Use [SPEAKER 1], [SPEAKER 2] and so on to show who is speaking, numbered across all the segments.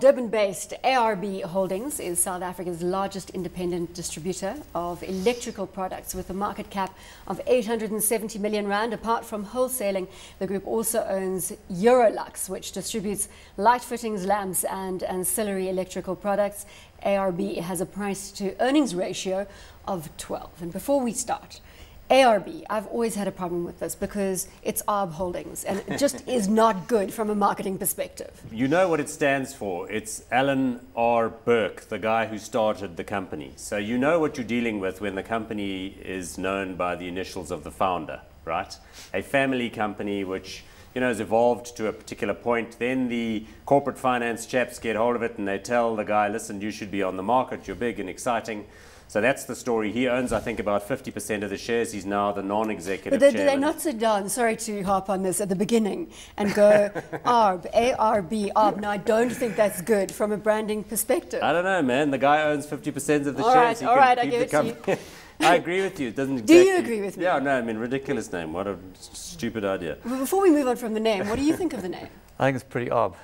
[SPEAKER 1] Durban-based ARB Holdings is South Africa's largest independent distributor of electrical products with a market cap of 870 million rand. Apart from wholesaling, the group also owns Eurolux, which distributes light fittings, lamps and ancillary electrical products. ARB has a price to earnings ratio of 12. And before we start, ARB, I've always had a problem with this because it's ARB Holdings and it just is not good from a marketing perspective.
[SPEAKER 2] You know what it stands for. It's Alan R. Burke, the guy who started the company. So you know what you're dealing with when the company is known by the initials of the founder, right? A family company which, you know, has evolved to a particular point. Then the corporate finance chaps get hold of it and they tell the guy, listen, you should be on the market, you're big and exciting. So that's the story. He owns, I think, about 50% of the shares. He's now the non-executive chairman.
[SPEAKER 1] Did they not sit down, sorry to harp on this, at the beginning and go, ARB, ARB, ARB? Now, I don't think that's good from a branding perspective.
[SPEAKER 2] I don't know, man. The guy owns 50% of the
[SPEAKER 1] All
[SPEAKER 2] shares.
[SPEAKER 1] right, I give it to you.
[SPEAKER 2] I agree with you. It doesn't
[SPEAKER 1] exactly, do you agree with me?
[SPEAKER 2] Yeah, no, I mean, ridiculous name. What a stupid idea.
[SPEAKER 1] Well, before we move on from the name, what do you think of the name?
[SPEAKER 3] I think it's pretty ARB.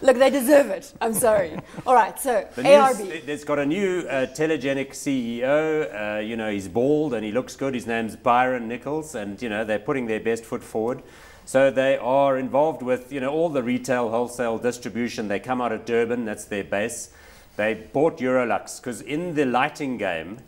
[SPEAKER 1] Look, they deserve it. I'm sorry. All right, so ARB.
[SPEAKER 2] It's got a new telegenic CEO. You know, he's bald and he looks good. His name's Byron Nichols, and you know they're putting their best foot forward. So they are involved with all the retail, wholesale distribution. They come out of Durban. That's their base. They bought Eurolux because in the lighting game,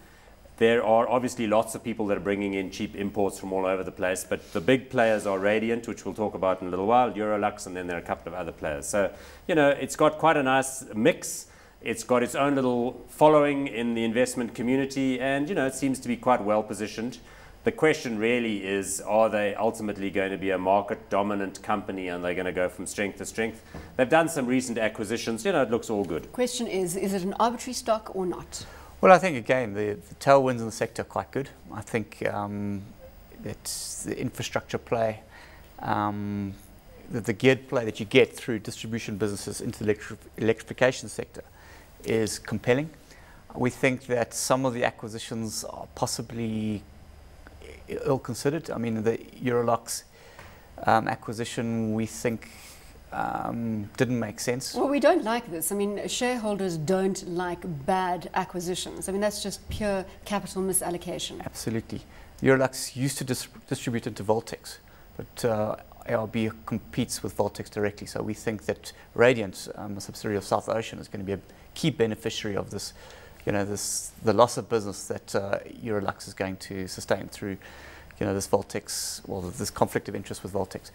[SPEAKER 2] there are obviously lots of people that are bringing in cheap imports from all over the place, but the big players are Radiant, which we'll talk about in a little while, Eurolux, and then there are a couple of other players. So, you know, it's got quite a nice mix. It's got its own little following in the investment community, and, you know, it seems to be quite well positioned. The question really is, are they ultimately going to be a market-dominant company, and they're going to go from strength to strength? They've done some recent acquisitions. You know, it looks all good.
[SPEAKER 1] Question is it an arbitrary stock or not?
[SPEAKER 3] Well, I think, again, the tailwinds in the sector are quite good. I think it's the infrastructure play, the geared play that you get through distribution businesses into the electrification sector is compelling. We think that some of the acquisitions are possibly ill-considered. I mean, the Eurolux acquisition, we think, didn't make sense.
[SPEAKER 1] Well, we don't like this. I mean, shareholders don't like bad acquisitions. I mean, that's just pure capital misallocation.
[SPEAKER 3] Absolutely. Eurolux used to distribute into Voltex, but ARB competes with Voltex directly. So we think that Radiant, a subsidiary of South Ocean, is going to be a key beneficiary of this, the loss of business that Eurolux is going to sustain through, this Voltex, well, this conflict of interest with Voltex.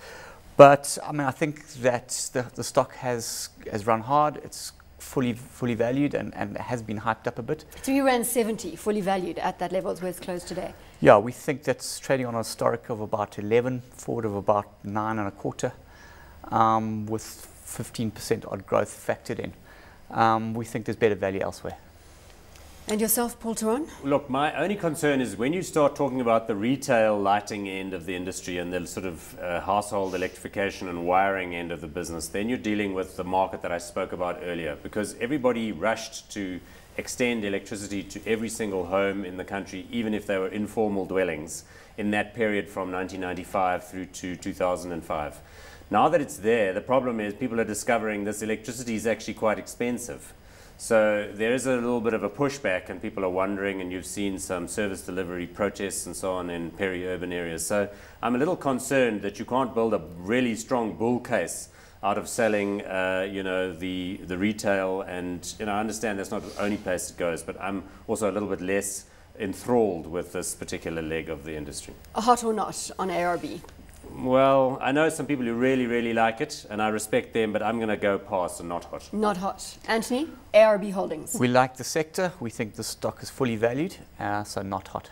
[SPEAKER 3] But I mean, I think that the stock has run hard. It's fully valued and has been hyped up a bit.
[SPEAKER 1] 3.70 fully valued at that level is where it's closed today.
[SPEAKER 3] Yeah, we think that's trading on a historic of about 11, forward of about 9.25, with 15% odd growth factored in. We think there's better value elsewhere.
[SPEAKER 1] And yourself, Paul Theron?
[SPEAKER 2] Look, my only concern is when you start talking about the retail lighting end of the industry and the sort of household electrification and wiring end of the business, then you're dealing with the market that I spoke about earlier, because everybody rushed to extend electricity to every single home in the country, even if they were informal dwellings, in that period from 1995 through to 2005. Now that it's there, the problem is people are discovering this electricity is actually quite expensive. So there is a little bit of a pushback and people are wondering, and you've seen some service delivery protests and so on in peri-urban areas. So I'm a little concerned that you can't build a really strong bull case out of selling, the retail. And, I understand that's not the only place it goes, but I'm also a little bit less enthralled with this particular leg of the industry.
[SPEAKER 1] Hot or not on ARB?
[SPEAKER 2] Well, I know some people who really, really like it, and I respect them, but I'm going to go past and not hot.
[SPEAKER 1] Not hot. Anthony, ARB Holdings.
[SPEAKER 3] We like the sector. We think the stock is fully valued, so not hot.